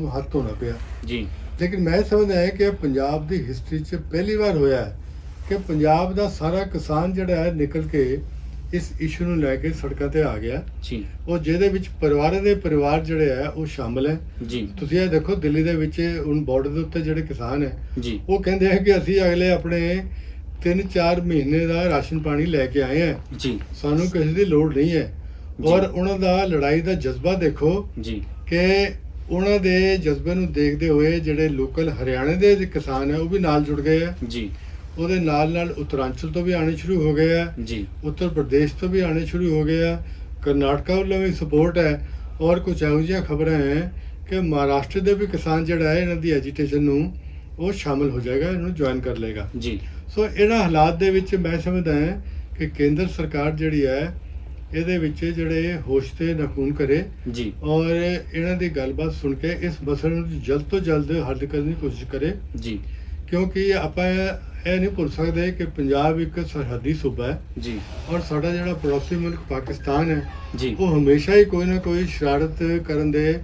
ਹੱਥ ਧੋਣਾ ਪਿਆ। ਜੀ, ਲੇਕਿਨ ਮੈਂ ਸਮਝਦਾ ਹਾਂ ਕਿ ਪੰਜਾਬ ਦੀ ਹਿਸਟਰੀ 'ਚ ਪਹਿਲੀ ਵਾਰ ਹੋਇਆ ਹੈ ਕਿ ਪੰਜਾਬ ਦਾ ਸਾਰਾ ਕਿਸਾਨ ਜਿਹੜਾ ਹੈ ਨਿਕਲ ਕੇ ਇਸ ਇਸ਼ੂ ਨੂੰ ਲੈ ਕੇ ਸੜਕਾਂ ਤੇ ਆ ਗਿਆ। ਜੀ, ਉਹ ਜਿਹਦੇ ਵਿੱਚ ਪਰਿਵਾਰ ਜਿਹੜੇ ਆ ਉਹ ਸ਼ਾਮਲ ਹੈ। ਜੀ, ਤੁਸੀਂ ਇਹ ਦੇਖੋ ਦਿੱਲੀ ਦੇ ਵਿੱਚ ਹੁਣ ਬਾਰਡਰ ਦੇ ਉੱਤੇ ਜਿਹੜੇ ਕਿਸਾਨ ਹੈ ਜੀ, ਉਹ ਕਹਿੰਦੇ ਆ ਕਿ ਅਸੀਂ ਅਗਲੇ ਆਪਣੇ 3-4 ਮਹੀਨੇ ਦਾ ਰਾਸ਼ਨ ਪਾਣੀ ਲੈ ਕੇ ਆਏ ਆ, ਜੀ, ਸਾਨੂੰ ਕਿਸੇ ਦੀ ਲੋੜ ਨਹੀਂ ਹੈ। ਔਰ ਉਹਨਾਂ ਦਾ ਲੜਾਈ ਦਾ ਜਜ਼ਬਾ ਦੇਖੋ ਜੀ, ਕਿ ਉਹਨਾਂ ਦੇ ਜਜ਼ਬੇ ਨੂੰ ਦੇਖਦੇ ਹੋਏ ਜਿਹੜੇ ਲੋਕਲ ਹਰਿਆਣੇ ਦੇ ਕਿਸਾਨ ਹੈ ਉਹ ਵੀ ਨਾਲ ਜੁੜ ਗਏ ਆ। ਜੀ, ਉਹਦੇ ਨਾਲ ਉੱਤਰਾਂਚਲ ਤੋਂ ਵੀ ਆਣੇ ਸ਼ੁਰੂ ਹੋ ਗਏ ਆ, ਜੀ, ਉੱਤਰ ਪ੍ਰਦੇਸ਼ ਤੋਂ ਵੀ ਆਣੇ ਸ਼ੁਰੂ ਹੋ ਗਏ ਆ, ਕਰਨਾਟਕਾ ਵੱਲੋਂ ਵੀ ਸਪੋਰਟ ਹੈ। ਔਰ ਕੁਝ ਇਹੋ ਜਿਹੀਆਂ ਖਬਰਾਂ ਹੈ ਕਿ ਮਹਾਰਾਸ਼ਟਰ ਦੇ ਵੀ ਕਿਸਾਨ ਜਿਹੜਾ ਹੈ ਇਹਨਾਂ ਦੀ ਐਜੀਟੇਸ਼ਨ ਨੂੰ ਉਹ ਸ਼ਾਮਲ ਹੋ ਜਾਏਗਾ, ਇਹਨੂੰ ਜੁਆਇਨ ਕਰ ਲਏਗਾ। ਜੀ, ਸੋ ਇਹਨਾਂ ਹਾਲਾਤ ਦੇ ਵਿੱਚ ਮੈਂ ਸਮਝਦਾ ਹਾਂ ਕਿ ਕੇਂਦਰ ਸਰਕਾਰ ਜਿਹੜੀ ਹੈ ਇਹਦੇ ਵਿੱਚ ਜਿਹੜੇ ਹੋਸ਼ ਤੇ ਨਖੂਨ ਕਰੇ ਜੀ, ਔਰ ਇਹਨਾਂ ਦੀ ਗੱਲਬਾਤ ਸੁਣ ਕੇ ਇਸ ਮਸਲੇ ਨੂੰ ਜਲਦ ਤੋਂ ਜਲਦ ਹੱਲ ਕਰਨ ਦੀ ਕੋਸ਼ਿਸ਼ ਕਰੇ। ਜੀ, ਕਿਉਂਕਿ ਆਪਾਂ ਇਹ ਨਹੀਂ ਭੁੱਲ ਸਕਦੇ ਕਿ ਪੰਜਾਬ ਇੱਕ ਸਰਹੱਦੀ ਸੂਬਾ ਹੈ ਜੀ, ਔਰ ਸਾਡਾ ਜਿਹੜਾ ਪੜੋਸੀ ਮੁਲਕ ਪਾਕਿਸਤਾਨ ਹੈ ਜੀ, ਉਹ ਹਮੇਸ਼ਾ ਹੀ ਕੋਈ ਨਾ ਕੋਈ ਸ਼ਰਾਰਤ ਕਰਨ ਦੇ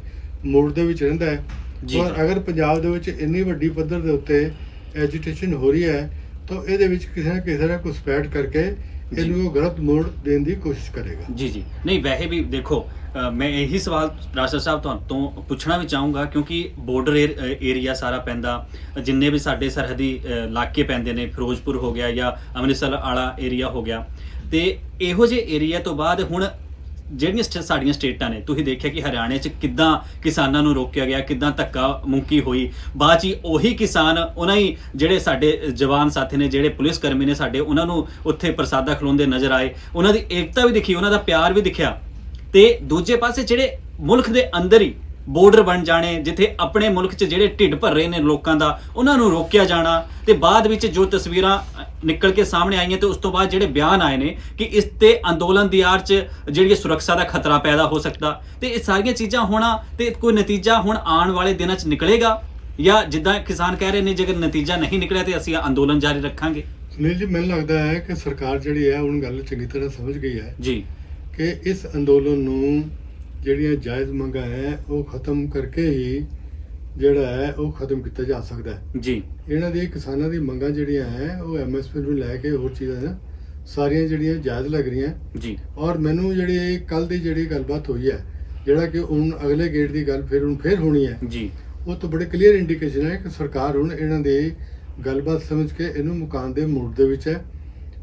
ਮੂਡ ਦੇ ਵਿੱਚ ਰਹਿੰਦਾ ਹੈ। ਜੀ, ਔਰ ਅਗਰ ਪੰਜਾਬ ਦੇ ਵਿੱਚ ਇੰਨੀ ਵੱਡੀ ਪੱਧਰ ਦੇ ਉੱਤੇ ਐਜੀਟੇਸ਼ਨ ਹੋ ਰਹੀ ਹੈ ਤਾਂ ਇਹਦੇ ਵਿੱਚ ਕਿਸੇ ਨਾ ਕਿਸੇ ਤਰ੍ਹਾਂ ਘੁਸਪੈਠ ਕਰਕੇ ਇਹਨੂੰ ਉਹ ਗਲਤ ਮੋੜ ਦੇਣ ਦੀ ਕੋਸ਼ਿਸ਼ ਕਰੇਗਾ। ਜੀ, ਜੀ, ਨਹੀਂ ਵੈਸੇ ਵੀ ਦੇਖੋ ਮੈਂ ਇਹੀ ਸਵਾਲ ਰਾਸ਼ਟਰ ਸਾਹਿਬ ਤੁਹਾਨੂੰ ਤੋਂ ਪੁੱਛਣਾ ਵੀ ਚਾਹੂੰਗਾ ਕਿਉਂਕਿ ਬਾਰਡਰ ਏਰੀਆ ਸਾਰਾ ਪੈਂਦਾ, ਜਿੰਨੇ ਵੀ ਸਾਡੇ ਸਰਹੱਦੀ ਇਲਾਕੇ ਪੈਂਦੇ ਨੇ, ਫਿਰੋਜ਼ਪੁਰ ਹੋ ਗਿਆ ਜਾਂ ਅੰਮ੍ਰਿਤਸਰ ਵਾਲਾ ਏਰੀਆ ਹੋ ਗਿਆ, ਤੇ ਇਹੋ ਜਿਹੇ ਏਰੀਆ ਤੋਂ ਬਾਅਦ ਹੁਣ ਜਿਹੜੀਆਂ ਸਾਡੀਆਂ ਸਟੇਟਾਂ ਨੇ, ਤੁਸੀਂ ਦੇਖਿਆ ਕਿ ਹਰਿਆਣੇ 'ਚ ਕਿੱਦਾਂ ਕਿਸਾਨਾਂ ਨੂੰ ਰੋਕਿਆ ਗਿਆ, ਕਿੱਦਾਂ ਧੱਕਾ ਮੁੱਕੀ ਹੋਈ, ਬਾਅਦ 'ਚ ਉਹੀ ਕਿਸਾਨ ਉਹਨਾਂ ਹੀ ਜਿਹੜੇ ਸਾਡੇ ਜਵਾਨ ਸਾਥੀ ਨੇ, ਜਿਹੜੇ ਪੁਲਿਸ ਕਰਮੀ ਨੇ ਸਾਡੇ, ਉਹਨਾਂ ਨੂੰ ਉੱਥੇ ਪ੍ਰਸਾਦਾ ਖਿਲਾਉਂਦੇ ਨਜ਼ਰ ਆਏ, ਉਹਨਾਂ ਦੀ ਏਕਤਾ ਵੀ ਦਿਖੀ, ਉਹਨਾਂ ਦਾ ਪਿਆਰ ਵੀ ਦਿਖਿਆ। ਤੇ ਦੂਜੇ ਪਾਸੇ ਜਿਹੜੇ ਮੁਲਕ ਦੇ ਅੰਦਰ ਹੀ ਬਾਰਡਰ ਬਣ ਜਾਣੇ, ਜਿੱਥੇ ਆਪਣੇ ਮੁਲਕ 'ਚ ਜਿਹੜੇ ਢਿੱਡ ਭਰ ਰਹੇ ਨੇ ਲੋਕਾਂ ਦਾ ਉਹਨਾਂ ਨੂੰ ਰੋਕਿਆ ਜਾਣਾ, ਤੇ ਬਾਅਦ ਵਿੱਚ ਜੋ ਤਸਵੀਰਾਂ ਨਿਕਲ ਕੇ ਸਾਹਮਣੇ ਆਈਆਂ ਤੇ ਉਸ ਤੋਂ ਬਾਅਦ ਜਿਹੜੇ ਬਿਆਨ ਆਏ ਨੇ ਕਿ ਇਸ ਤੇ ਅੰਦੋਲਨ ਦੀ ਆੜ 'ਚ ਜਿਹੜੀ ਸੁਰੱਖਿਆ ਦਾ ਖਤਰਾ ਪੈਦਾ ਹੋ ਸਕਦਾ, ਤੇ ਇਹ ਸਾਰੀਆਂ ਚੀਜ਼ਾਂ ਹੋਣਾ ਤੇ ਕੋਈ ਨਤੀਜਾ ਹੁਣ ਆਉਣ ਵਾਲੇ ਦਿਨਾਂ 'ਚ ਨਿਕਲੇਗਾ, ਜਾਂ ਜਿੱਦਾਂ ਕਿਸਾਨ ਕਹਿ ਰਹੇ ਨੇ ਜੇਕਰ ਨਤੀਜਾ ਨਹੀਂ ਨਿਕਲਿਆ ਤੇ ਅਸੀਂ ਅੰਦੋਲਨ ਜਾਰੀ ਰੱਖਾਂਗੇ? ਸੁਨੀਲ ਜੀ, ਮੈਨੂੰ ਲੱਗਦਾ ਹੈ ਕਿ ਸਰਕਾਰ ਜਿਹੜੀ ਹੈ ਹੁਣ ਗੱਲ ਚੰਗੀ ਤਰ੍ਹਾਂ ਸਮਝ ਗਈ ਹੈ ਜੀ ਕਿ ਇਸ ਅੰਦੋਲਨ ਨੂੰ ਜਿਹੜੀਆਂ ਜਾਇਜ਼ ਮੰਗਾਂ ਹੈ ਉਹ ਖਤਮ ਕਰਕੇ ਹੀ ਜਿਹੜਾ ਹੈ ਉਹ ਖਤਮ ਕੀਤਾ ਜਾ ਸਕਦਾ ਹੈ। ਜੀ ਇਹਨਾਂ ਦੀ ਕਿਸਾਨਾਂ ਦੀ ਮੰਗਾਂ ਜਿਹੜੀਆਂ ਹੈ ਉਹ ਐਮਐਸਪੀ ਨੂੰ ਲੈ ਕੇ ਹੋਰ ਚੀਜ਼ਾਂ ਨੇ ਸਾਰੀਆਂ ਜਿਹੜੀਆਂ ਜਾਇਜ਼ ਲੱਗ ਰਹੀਆਂ। ਜੀ ਔਰ ਮੈਨੂੰ ਜਿਹੜੀ ਕੱਲ ਦੀ ਜਿਹੜੀ ਗੱਲਬਾਤ ਹੋਈ ਹੈ, ਜਿਹੜਾ ਕਿ ਹੁਣ ਅਗਲੇ ਗੇਟ ਦੀ ਗੱਲ ਫਿਰ ਹੋਣੀ ਹੈ, ਜੀ ਉਹ ਤੋਂ ਬੜੇ ਕਲੀਅਰ ਇੰਡੀਕੇਸ਼ਨ ਹੈ ਕਿ ਸਰਕਾਰ ਹੁਣ ਇਹਨਾਂ ਦੀ ਗੱਲਬਾਤ ਸਮਝ ਕੇ ਇਹਨੂੰ ਮੁਕਾਉਣ ਦੇ ਮੂਡ ਦੇ ਵਿੱਚ ਹੈ।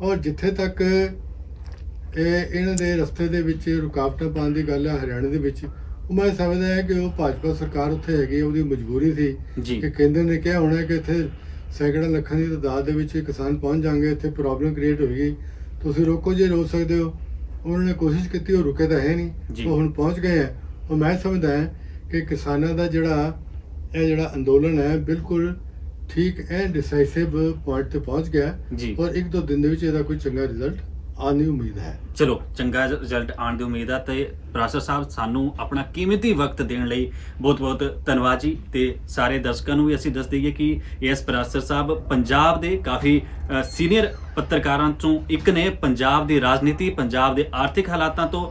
ਔਰ ਜਿੱਥੇ ਤੱਕ ਇਹਨਾਂ ਦੇ ਰਸਤੇ ਦੇ ਵਿੱਚ ਰੁਕਾਵਟਾਂ ਪਾਉਣ ਦੀ ਗੱਲ ਹੈ ਹਰਿਆਣਾ ਦੇ ਵਿੱਚ, ਉਹ ਮੈਂ ਸਮਝਦਾ ਹੈ ਕਿ ਉਹ ਭਾਜਪਾ ਸਰਕਾਰ ਉੱਥੇ ਹੈਗੀ, ਉਹਦੀ ਮਜਬੂਰੀ ਸੀ ਜੀ ਕਿ ਕੇਂਦਰ ਨੇ ਕਿਹਾ ਹੋਣਾ ਕਿ ਇੱਥੇ ਸੈਂਕੜਾਂ ਲੱਖਾਂ ਦੀ ਤਾਦਾਦ ਦੇ ਵਿੱਚ ਕਿਸਾਨ ਪਹੁੰਚ ਜਾਣਗੇ, ਇੱਥੇ ਪ੍ਰੋਬਲਮ ਕ੍ਰੀਏਟ ਹੋਏਗੀ, ਤੁਸੀਂ ਰੋਕੋ ਜੇ ਰੋਕ ਸਕਦੇ ਹੋ। ਉਹਨਾਂ ਨੇ ਕੋਸ਼ਿਸ਼ ਕੀਤੀ, ਉਹ ਰੁਕੇ ਤਾਂ ਹੈ ਨਹੀਂ, ਉਹ ਹੁਣ ਪਹੁੰਚ ਗਏ ਹੈ। ਉਹ ਮੈਂ ਸਮਝਦਾ ਹਾਂ ਕਿ ਕਿਸਾਨਾਂ ਦਾ ਜਿਹੜਾ ਅੰਦੋਲਨ ਹੈ ਬਿਲਕੁਲ ਠੀਕ ਐਂਡ ਡਿਸਾਈਸਿਵ ਪੁਆਇੰਟ ਤੇ ਪਹੁੰਚ ਗਿਆ ਜੀ। ਔਰ 1-2 ਦਿਨ ਦੇ ਵਿੱਚ ਇਹਦਾ ਕੋਈ ਚੰਗਾ ਰਿਜ਼ਲਟ ਆਉਣ ਦੀ ਉਮੀਦ ਹੈ। ਚਲੋ ਚੰਗਾ ਰਿਜ਼ਲਟ ਆਉਣ ਦੀ ਉਮੀਦ ਹੈ। ਤੇ ਬਰਾਸਰ ਸਾਹਿਬ, ਸਾਨੂੰ ਆਪਣਾ ਕੀਮਤੀ ਵਕਤ ਦੇਣ ਲਈ ਬਹੁਤ ਬਹੁਤ ਧੰਨਵਾਦ ਜੀ। ਤੇ ਸਾਰੇ ਦਰਸ਼ਕਾਂ ਨੂੰ ਵੀ ਅਸੀਂ ਦੱਸ ਦਈਏ ਕਿ ਇਸ ਬਰਾਸਰ ਸਾਹਿਬ ਪੰਜਾਬ ਦੇ ਕਾਫੀ ਸੀਨੀਅਰ ਪੱਤਰਕਾਰਾਂ ਚੋਂ ਇੱਕ ਨੇ। ਪੰਜਾਬ ਦੀ ਰਾਜਨੀਤੀ, ਪੰਜਾਬ ਦੇ ਆਰਥਿਕ ਹਾਲਾਤਾਂ ਤੋਂ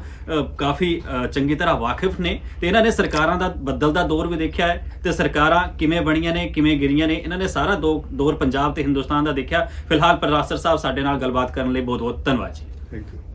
ਕਾਫੀ ਚੰਗੀ ਤਰ੍ਹਾਂ ਵਾਕਿਫ ਨੇ, ਤੇ ਇਹਨਾਂ ਨੇ ਸਰਕਾਰਾਂ ਦਾ ਬਦਲਦਾ ਦੌਰ ਵੀ ਦੇਖਿਆ ਹੈ, ਤੇ ਸਰਕਾਰਾਂ ਕਿਵੇਂ ਬਣੀਆਂ ਨੇ, ਕਿਵੇਂ ਗਿਰੀਆਂ ਨੇ, ਇਹਨਾਂ ਨੇ ਸਾਰਾ ਦੌਰ ਪੰਜਾਬ ਤੇ ਹਿੰਦੁਸਤਾਨ ਦਾ ਦੇਖਿਆ। ਫਿਲਹਾਲ ਬਰਾਸਰ ਸਾਹਿਬ ਸਾਡੇ ਨਾਲ ਗੱਲਬਾਤ ਕਰਨ ਲਈ ਬਹੁਤ ਬਹੁਤ ਧੰਨਵਾਦ ਜੀ। Thank you.